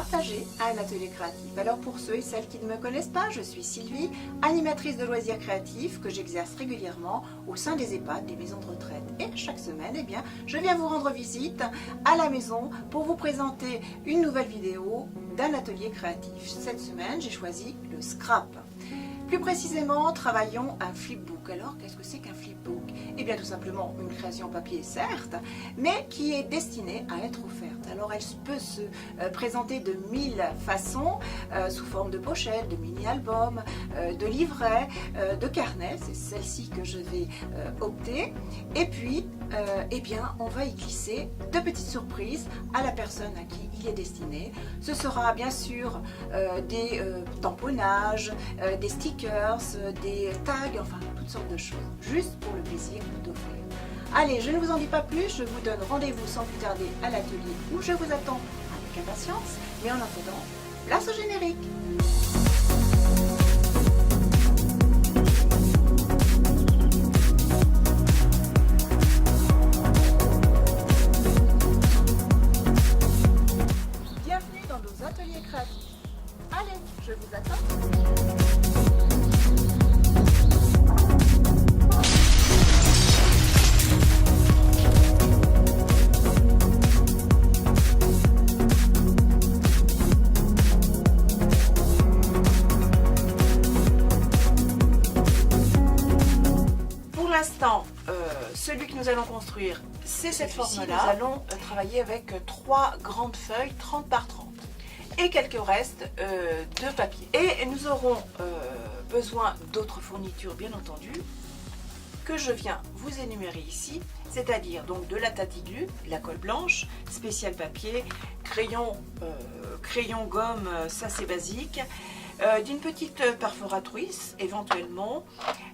partager un atelier créatif. Alors pour ceux et celles qui ne me connaissent pas, je suis Sylvie, animatrice de loisirs créatifs que j'exerce régulièrement au sein des EHPAD, des maisons de retraite. Et chaque semaine, eh bien, je viens vous rendre visite à la maison pour vous présenter une nouvelle vidéo d'un atelier créatif. Cette semaine, j'ai choisi le scrap. Plus précisément, travaillons un flipbook. Alors, qu'est-ce que c'est qu'un flipbook? Eh bien, tout simplement une création papier, certes, mais qui est destinée à être offerte. Alors, elle peut se présenter de 1000 façons, sous forme de pochette, de mini-album, de livret, de carnet. C'est celle-ci que je vais opter. Et puis, eh bien, on va y glisser de petites surprises à la personne à qui il est destiné. Ce sera bien sûr des tamponnages, des stickers, des tags, enfin toutes sortes de choses, juste pour le plaisir d'offrir. Allez, je ne vous en dis pas plus, je vous donne rendez-vous sans plus tarder à l'atelier où je vous attends avec impatience, mais en attendant, place au générique. Bienvenue dans nos ateliers créatifs. Allez, je vous attends. Celui que nous allons construire, c'est cette forme-là. Nous allons travailler avec 3 grandes feuilles 30 par 30 et quelques restes de papier. Et nous aurons besoin d'autres fournitures, bien entendu, que je viens vous énumérer ici, c'est-à-dire donc de la tatiglu, la colle blanche, spécial papier, crayon, gomme, ça c'est basique, d'une petite perforatrice éventuellement,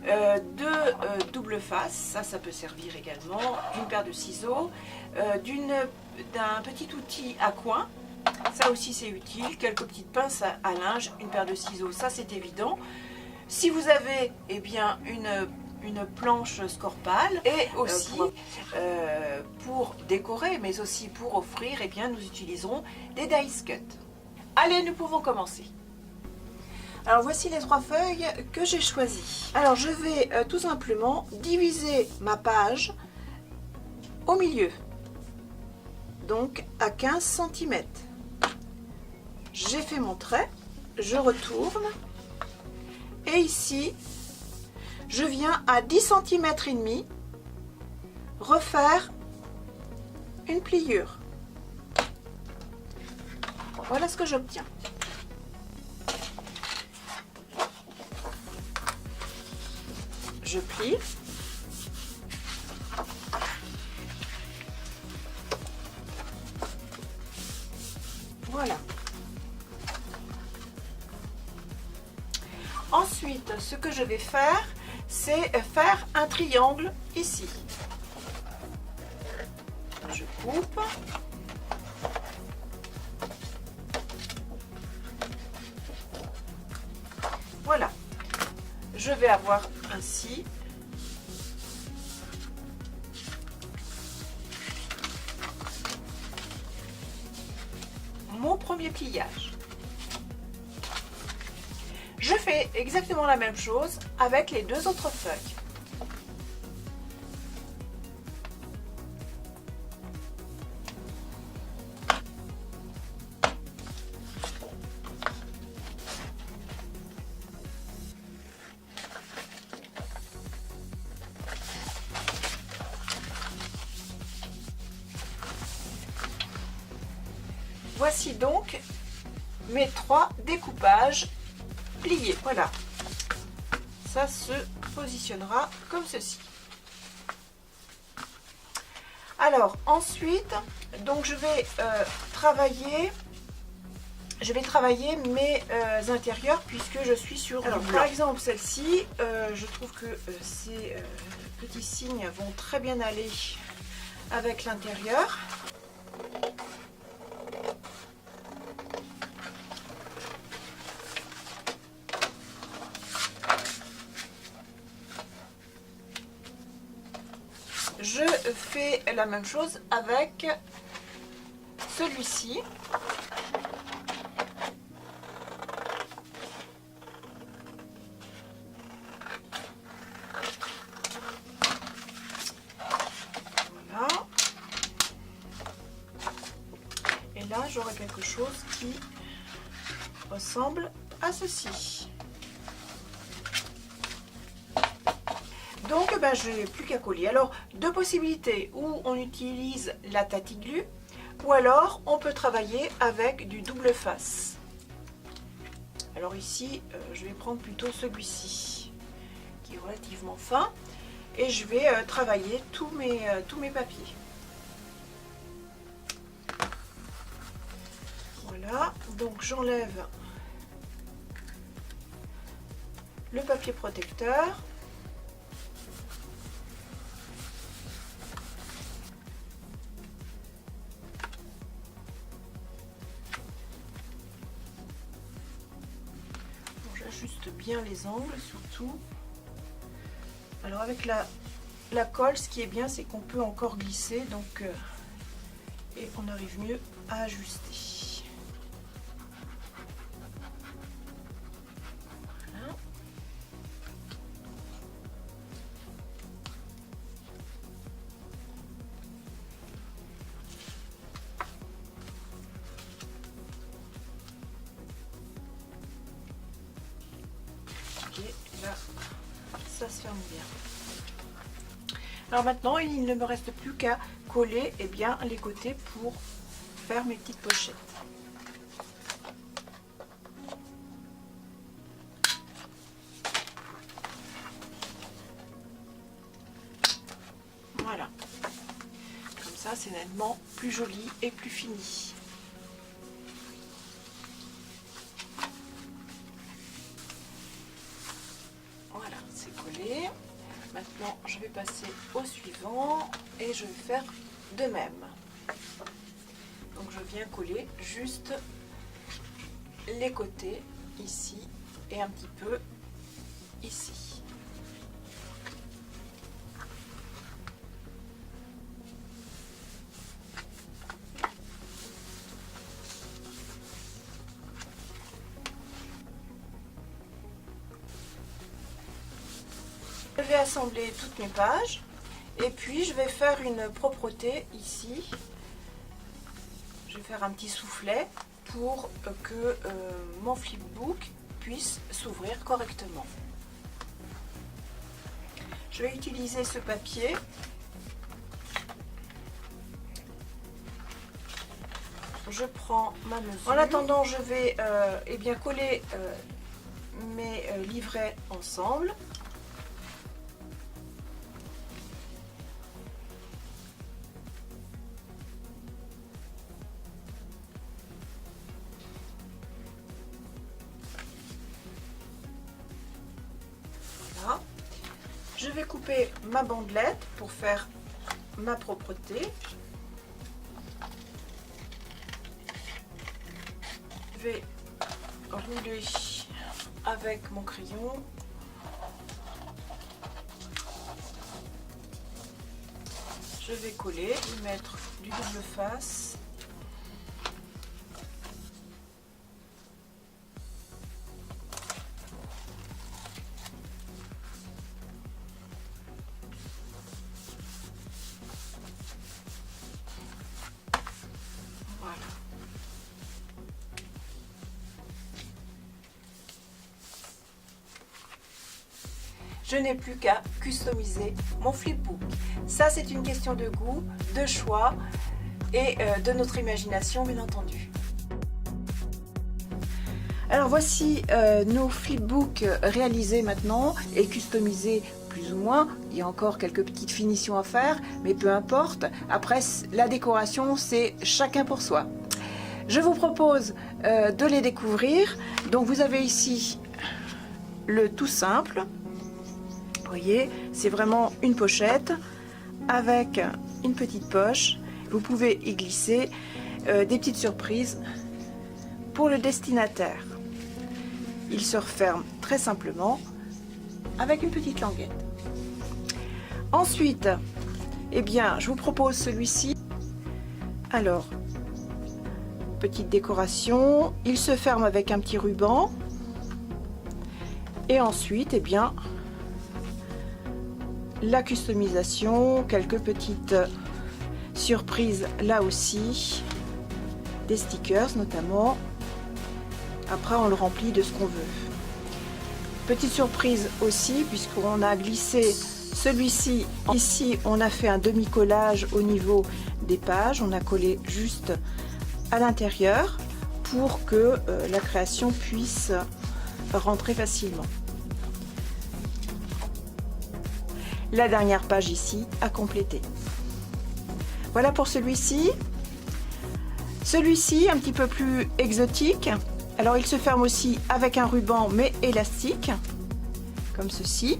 de double face, ça peut servir également, d'une paire de ciseaux, d'un petit outil à coin, ça aussi c'est utile, quelques petites pinces à linge, une paire de ciseaux, ça c'est évident. Si vous avez eh bien une planche Scorpal et aussi pour décorer mais aussi pour offrir, eh bien nous utiliserons des dice cut. Allez, nous pouvons commencer. Alors voici les 3 feuilles que j'ai choisies. Alors je vais tout simplement diviser ma page au milieu, donc à 15 cm. J'ai fait mon trait, je retourne et ici je viens à 10 cm et demi refaire une pliure. Voilà ce que j'obtiens. Je plie. Voilà. Ensuite, ce que je vais faire, c'est faire un triangle ici. Je coupe. Voilà. Je vais avoir ainsi mon premier pliage. Je fais exactement la même chose avec les 2 autres feuilles. Voici donc mes 3 découpages pliés. Voilà, ça se positionnera comme ceci. Alors ensuite, donc je vais travailler mes intérieurs puisque je suis sur du blanc. Par exemple celle-ci, je trouve que ces petits signes vont très bien aller avec l'intérieur. Je fais la même chose avec celui-ci. quelque chose qui ressemble à ceci. Donc je n'ai plus qu'à coller. Alors, deux possibilités, où on utilise la Tati-Glu, ou alors on peut travailler avec du double face. Alors ici, je vais prendre plutôt celui-ci, qui est relativement fin, et je vais travailler tous mes papiers. Voilà, donc j'enlève le papier protecteur. J'ajuste bien les angles surtout. Alors avec la colle, ce qui est bien, c'est qu'on peut encore glisser, donc et on arrive mieux à ajuster. Voilà. Et là, ça se ferme bien. Alors maintenant, il ne me reste plus qu'à coller les côtés pour faire mes petites pochettes. Voilà. Comme ça, c'est nettement plus joli et plus fini. Voilà, c'est collé. Maintenant, je vais passer au suivant et je vais faire de même. Donc, je viens coller juste les côtés ici et un petit peu ici. Je vais assembler toutes mes pages et puis je vais faire une propreté ici. Je vais faire un petit soufflet pour que mon flipbook puisse s'ouvrir correctement. Je vais utiliser ce papier. Je prends ma mesure. En attendant, je vais coller mes livrets ensemble. Je vais couper ma bandelette pour faire ma propreté. Je vais rouler avec mon crayon. Je vais coller, mettre du double face. Je n'ai plus qu'à customiser mon flipbook. Ça, c'est une question de goût, de choix et de notre imagination, bien entendu. Alors voici nos flipbooks réalisés maintenant et customisés plus ou moins. Il y a encore quelques petites finitions à faire, mais peu importe. Après, la décoration, c'est chacun pour soi. Je vous propose de les découvrir. Donc vous avez ici le tout simple. Vous voyez, c'est vraiment une pochette avec une petite poche. Vous pouvez y glisser des petites surprises pour le destinataire. Il se referme très simplement avec une petite languette. Ensuite, je vous propose celui-ci. Alors, petite décoration. Il se ferme avec un petit ruban. Et ensuite, la customisation, quelques petites surprises là aussi. des stickers notamment. Après on le remplit de ce qu'on veut. Petite surprise aussi, puisqu'on a glissé celui-ci. Ici on a fait un demi-collage au niveau des pages, on a collé juste à l'intérieur pour que la création puisse rentrer facilement. La dernière page ici à compléter. Voilà pour celui-ci. Celui-ci un petit peu plus exotique. Alors il se ferme aussi avec un ruban mais élastique, comme ceci.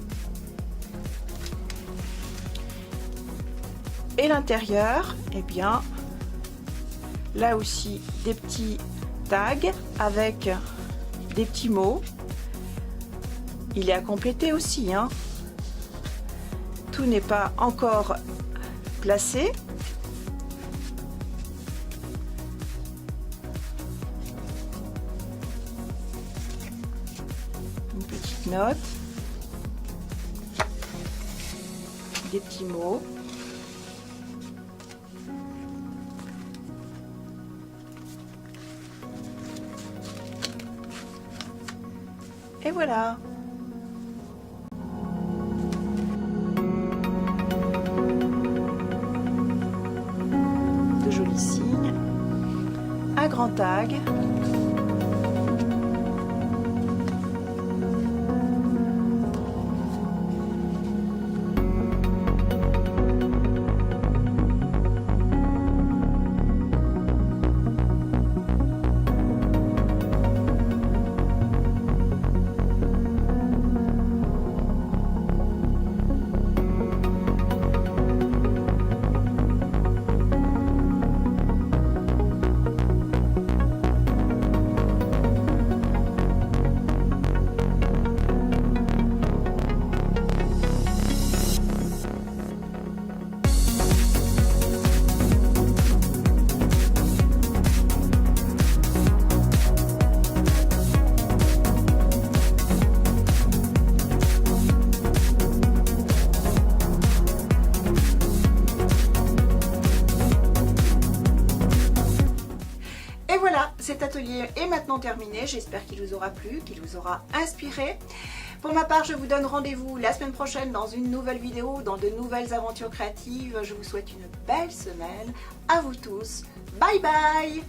Et l'intérieur, eh bien, là aussi des petits tags avec des petits mots. Il est à compléter aussi, hein. Tout n'est pas encore placé. Une petite note, des petits mots. Et voilà. De jolis signes. Un grand tag. Cet atelier est maintenant terminé, j'espère qu'il vous aura plu, qu'il vous aura inspiré. Pour ma part, je vous donne rendez-vous la semaine prochaine dans une nouvelle vidéo, dans de nouvelles aventures créatives. Je vous souhaite une belle semaine. À vous tous, bye bye!